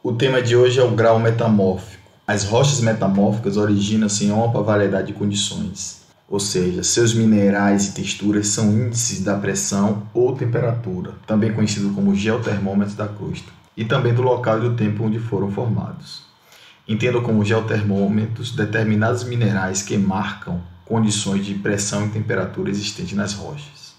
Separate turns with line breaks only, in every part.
O tema de hoje é o grau metamórfico. As rochas metamórficas originam-se em uma ampla variedade de condições, ou seja, seus minerais e texturas são índices da pressão ou temperatura, também conhecido como geotermômetro da crosta, e também do local e do tempo onde foram formados. Entendo como geotermômetros determinados minerais que marcam condições de pressão e temperatura existentes nas rochas.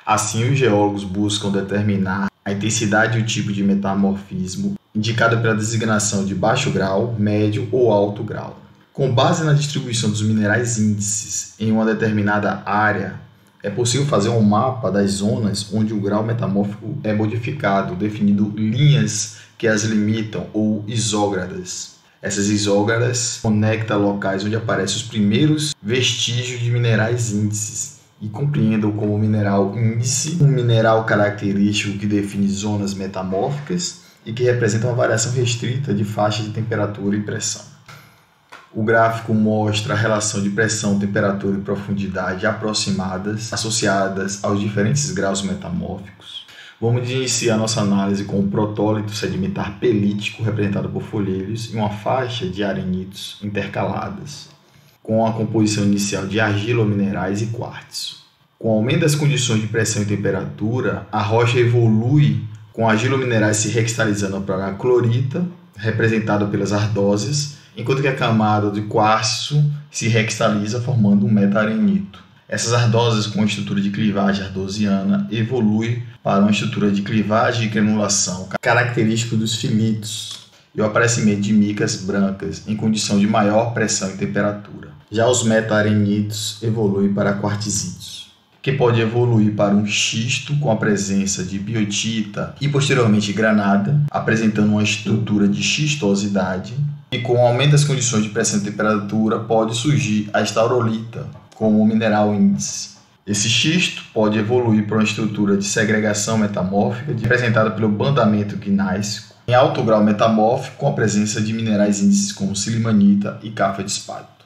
Assim, os geólogos buscam determinar a intensidade e o tipo de metamorfismo indicado pela designação de baixo grau, médio ou alto grau. Com base na distribuição dos minerais índices em uma determinada área, é possível fazer um mapa das zonas onde o grau metamórfico é modificado, definindo linhas que as limitam ou isógradas. Essas isógradas conectam locais onde aparecem os primeiros vestígios de minerais índices e compreendam como mineral índice um mineral característico que define zonas metamórficas e que representa uma variação restrita de faixa de temperatura e pressão. O gráfico mostra a relação de pressão, temperatura e profundidade aproximadas associadas aos diferentes graus metamórficos. Vamos iniciar nossa análise com o protólito sedimentar pelítico, representado por folheiros, e uma faixa de arenitos intercaladas, com a composição inicial de argilominerais e quartzo. Com o aumento das condições de pressão e temperatura, a rocha evolui com argilominerais se recristalizando para a clorita, representada pelas ardósias, enquanto que a camada de quartzo se recristaliza formando um meta-arenito. Essas ardósias com a estrutura de clivagem ardosiana evoluem para uma estrutura de clivagem e granulação, característico dos filitos, e o aparecimento de micas brancas em condição de maior pressão e temperatura. Já os meta-arenitos evoluem para quartzitos, que pode evoluir para um xisto com a presença de biotita e posteriormente granada, apresentando uma estrutura de xistosidade, e com o aumento das condições de pressão e temperatura pode surgir a estaurolita como mineral índice. Esse xisto pode evoluir para uma estrutura de segregação metamórfica representada pelo bandamento gnáisico, em alto grau metamórfico com a presença de minerais índices como silimanita e cafedspato.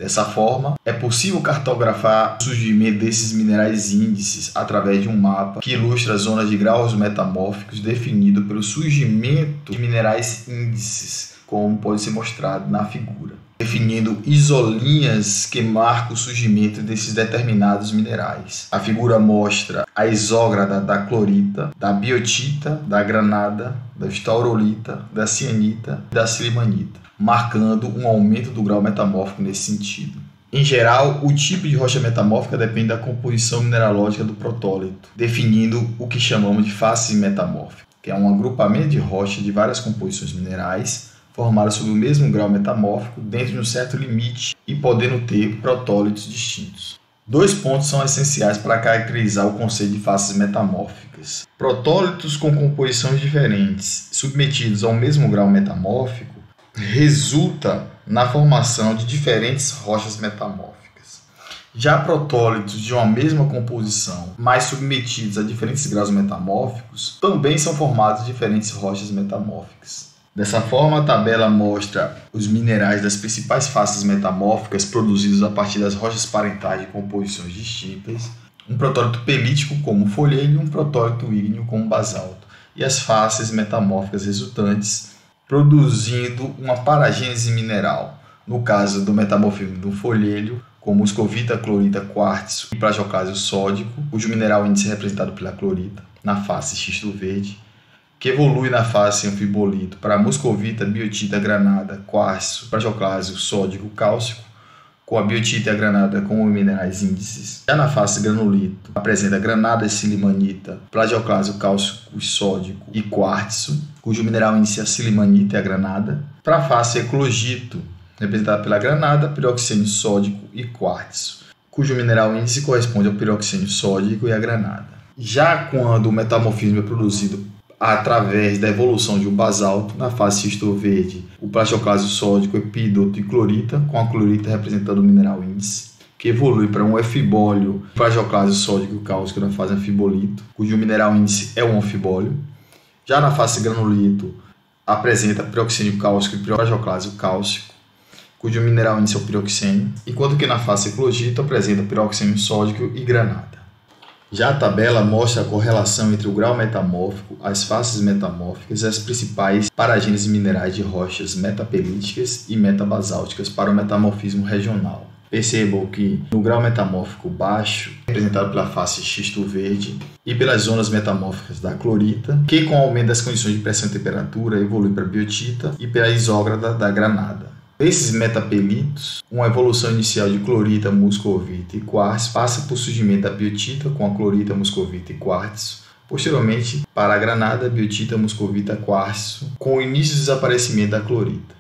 Dessa forma, é possível cartografar o surgimento desses minerais índices através de um mapa que ilustra as zonas de graus metamórficos definido pelo surgimento de minerais índices, como pode ser mostrado na figura, definindo isolinhas que marcam o surgimento desses determinados minerais. A figura mostra a isógrada da clorita, da biotita, da granada, da estaurolita, da cianita e da silimanita, marcando um aumento do grau metamórfico nesse sentido. Em geral, o tipo de rocha metamórfica depende da composição mineralógica do protólito, definindo o que chamamos de face metamórfica, que é um agrupamento de rochas de várias composições minerais formadas sob o mesmo grau metamórfico dentro de um certo limite e podendo ter protólitos distintos. Dois pontos são essenciais para caracterizar o conceito de faces metamórficas. Protólitos com composições diferentes, submetidos ao mesmo grau metamórfico, resulta na formação de diferentes rochas metamórficas. Já protólitos de uma mesma composição, mas submetidos a diferentes graus metamórficos, também são formados diferentes rochas metamórficas. Dessa forma, a tabela mostra os minerais das principais faces metamórficas produzidos a partir das rochas parentais de composições distintas, um protólito pelítico como folheiro e um protólito ígneo como basalto, e as faces metamórficas resultantes produzindo uma paragênese mineral, no caso do metamorfismo do folheiro, como moscovita, clorita, quartzo e plagioclásio sódico, cujo mineral índice é representado pela clorita, na face xisto verde, que evolui na face anfibolito para moscovita, biotita, granada, quartzo, plagioclásio sódico, cálcico, com a biotita e a granada como minerais índices. Já na face granulito, apresenta granada, silimanita, plagioclásio, cálcico, sódico e quartzo, cujo mineral índice é a silimanita e a granada. Para a face eclogito, representada pela granada, piroxênio sódico e quartzo, cujo mineral índice corresponde ao piroxênio sódico e a granada. Já quando o metamorfismo é produzido através da evolução de um basalto, na fase xisto verde, o plagioclásio sódico, epídoto e clorita, com a clorita representando o mineral índice, que evolui para um efibólio, plagioclásio sódico e cálcico na fase anfibolito, cujo mineral índice é o anfibólio. Já na fase granulito, apresenta piroxênio cálcico e plagioclásio cálcico, cujo mineral índice é o piroxênio, enquanto que na fase eclogito apresenta piroxênio sódico e granada. Já a tabela mostra a correlação entre o grau metamórfico, as faces metamórficas e as principais paragêneses minerais de rochas metapelíticas e metabasálticas para o metamorfismo regional. Percebam que no grau metamórfico baixo, representado pela face xisto verde, e pelas zonas metamórficas da clorita, que com o aumento das condições de pressão e temperatura evolui para a biotita, e pela isógrada da granada. Esses metapelitos, uma evolução inicial de clorita, muscovita e quartzo, passa por surgimento da biotita com a clorita, muscovita e quartzo, posteriormente para a granada, biotita, muscovita, quartzo, com o início do desaparecimento da clorita.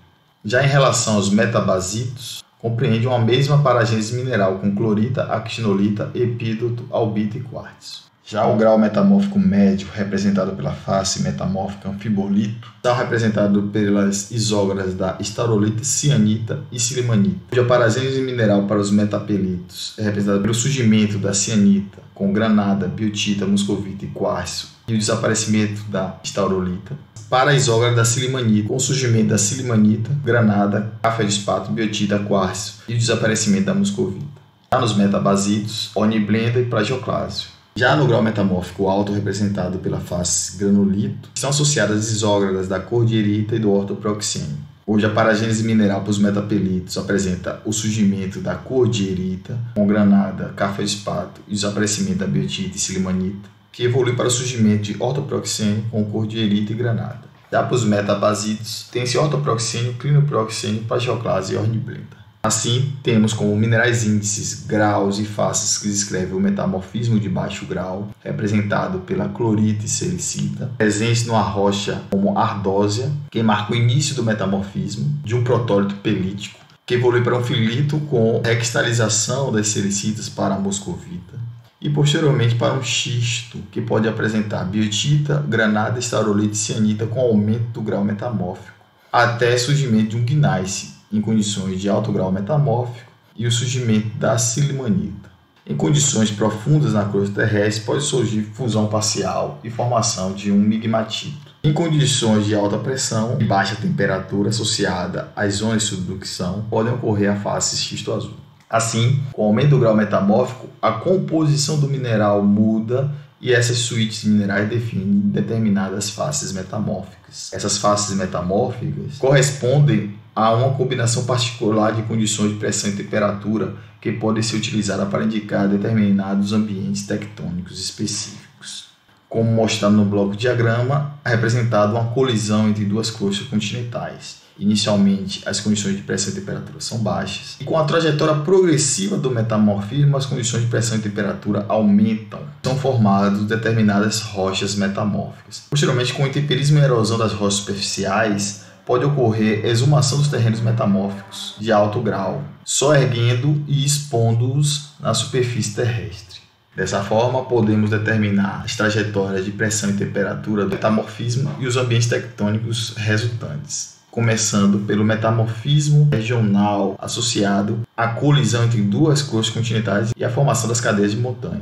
Já em relação aos metabasitos, compreende uma mesma paragênese mineral com clorita, actinolita, epídoto, albita e quartzo. Já o grau metamórfico médio, representado pela face metamórfica anfibolito, está representado pelas isógradas da estaurolita, cianita e silimanita, cuja paragênese mineral para os metapelitos é representada pelo surgimento da cianita com granada, biotita, muscovita e quartzo e o desaparecimento da estaurolita. Para a isógrada da silimanita, com o surgimento da silimanita, granada, café-de-espato, biotita, quartzo e o desaparecimento da muscovita. Já nos metabasitos, horniblenda e plagioclásio. Já no grau metamórfico alto, representado pela face granulito, estão associadas as isógradas da cordierita e do ortoproxênio. Hoje, a paragênese mineral para os metapelitos apresenta o surgimento da cordierita, com granada, café-de-espato e o desaparecimento da biotita e silimanita, que evolui para o surgimento de ortoproxênio com cordierita e granada. Já para os metabasitos, tem-se ortoproxênio, clinoproxênio, plagioclase e horniblenda. Assim, temos como minerais índices, graus e faces que descrevem o metamorfismo de baixo grau, representado pela clorita e silicita, presentes numa rocha como ardósia, que marca o início do metamorfismo de um protólito pelítico, que evolui para um filito com recristalização das silicitas para a muscovita, e posteriormente para um xisto, que pode apresentar biotita, granada, estaurolita e cianita com aumento do grau metamórfico, até surgimento de um gneiss, em condições de alto grau metamórfico, e o surgimento da silimanita. Em condições profundas na crosta terrestre, pode surgir fusão parcial e formação de um migmatito. Em condições de alta pressão e baixa temperatura associada às zonas de subducção, podem ocorrer a face xisto azul. Assim, com o aumento do grau metamórfico, a composição do mineral muda e essas suítes minerais definem determinadas faces metamórficas. Essas faces metamórficas correspondem a uma combinação particular de condições de pressão e temperatura que podem ser utilizadas para indicar determinados ambientes tectônicos específicos. Como mostrado no bloco diagrama, é representado uma colisão entre duas crostas continentais. Inicialmente, as condições de pressão e temperatura são baixas, e com a trajetória progressiva do metamorfismo, as condições de pressão e temperatura aumentam. São formadas determinadas rochas metamórficas. Posteriormente, com o intemperismo e erosão das rochas superficiais, pode ocorrer exumação dos terrenos metamórficos de alto grau, soerguendo e expondo-os na superfície terrestre. Dessa forma, podemos determinar as trajetórias de pressão e temperatura do metamorfismo e os ambientes tectônicos resultantes, começando pelo metamorfismo regional associado à colisão entre duas crostas continentais e a formação das cadeias de montanha,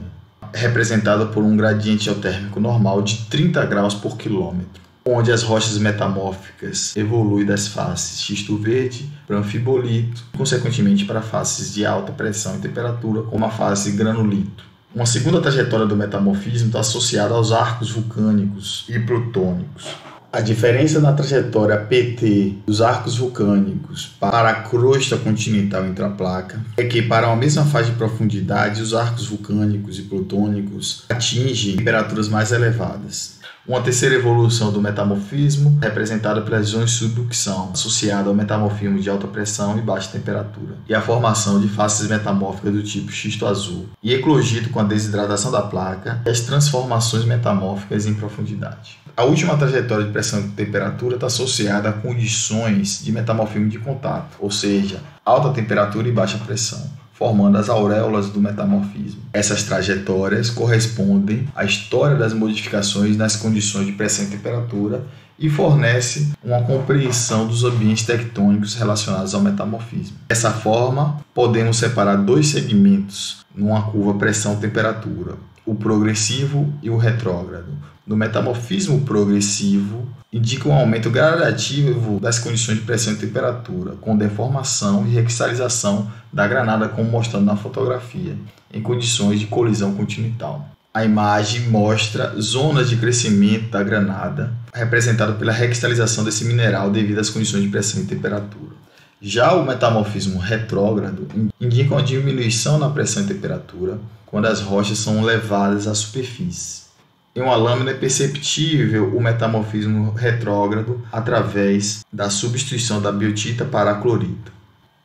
representada por um gradiente geotérmico normal de 30 graus por quilômetro, onde as rochas metamórficas evoluem das faces xisto verde para anfibolito, consequentemente para faces de alta pressão e temperatura, como a face granulito. Uma segunda trajetória do metamorfismo está associada aos arcos vulcânicos e plutônicos. A diferença na trajetória PT dos arcos vulcânicos para a crosta continental intraplaca é que, para uma mesma faixa de profundidade, os arcos vulcânicos e plutônicos atingem temperaturas mais elevadas. Uma terceira evolução do metamorfismo é representada pelas zonas de subducção, associada ao metamorfismo de alta pressão e baixa temperatura, e a formação de faces metamórficas do tipo xisto azul, e eclogito com a desidratação da placa e as transformações metamórficas em profundidade. A última trajetória de pressão e temperatura está associada a condições de metamorfismo de contato, ou seja, alta temperatura e baixa pressão, formando as auréolas do metamorfismo. Essas trajetórias correspondem à história das modificações nas condições de pressão e temperatura e fornecem uma compreensão dos ambientes tectônicos relacionados ao metamorfismo. Dessa forma, podemos separar dois segmentos numa curva pressão-temperatura, o progressivo e o retrógrado. No metamorfismo progressivo, indica um aumento gradativo das condições de pressão e temperatura, com deformação e recristalização da granada, como mostrado na fotografia, em condições de colisão continental. A imagem mostra zonas de crescimento da granada, representado pela recristalização desse mineral devido às condições de pressão e temperatura. Já o metamorfismo retrógrado indica uma diminuição na pressão e temperatura quando as rochas são levadas à superfície. Em uma lâmina é perceptível o metamorfismo retrógrado através da substituição da biotita para a clorita.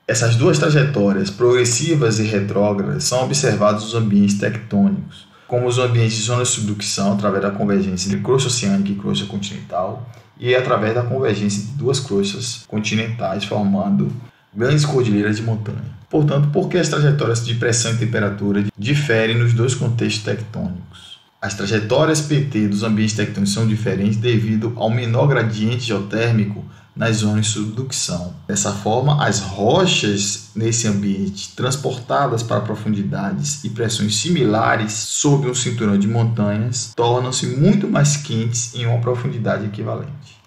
Essas duas trajetórias, progressivas e retrógradas, são observadas nos ambientes tectônicos, como os ambientes de zona de subducção através da convergência entre crosta oceânica e crosta continental e através da convergência de duas crostas continentais, formando grandes cordilheiras de montanha. Portanto, por que as trajetórias de pressão e temperatura diferem nos dois contextos tectônicos? As trajetórias PT dos ambientes tectônicos são diferentes devido ao menor gradiente geotérmico nas zonas de subducção. Dessa forma, as rochas nesse ambiente, transportadas para profundidades e pressões similares sob um cinturão de montanhas, tornam-se muito mais quentes em uma profundidade equivalente.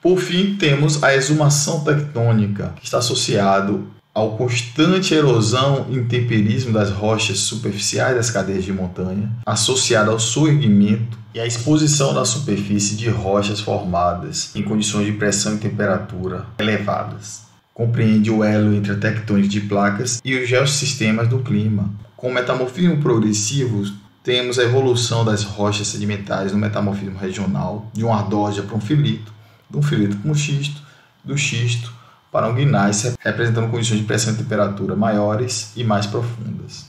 Por fim, temos a exumação tectônica, que está associado ao constante erosão e intemperismo das rochas superficiais das cadeias de montanha, associada ao soerguimento e à exposição da superfície de rochas formadas em condições de pressão e temperatura elevadas. Compreende o elo entre a tectônica de placas e os geossistemas do clima. Com o metamorfismo progressivo, temos a evolução das rochas sedimentares no metamorfismo regional, de um ardósia para um filito, de um filito para um xisto, do xisto para um gneiss, representando condições de pressão e temperatura maiores e mais profundas.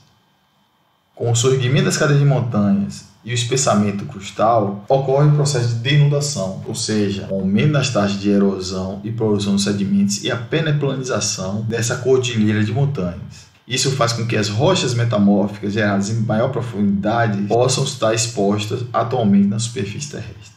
Com o surgimento das cadeias de montanhas e o espessamento crustal, ocorre o processo de denudação, ou seja, o aumento das taxas de erosão e produção dos sedimentos e a peneplanização dessa cordilheira de montanhas. Isso faz com que as rochas metamórficas geradas em maior profundidade possam estar expostas atualmente na superfície terrestre.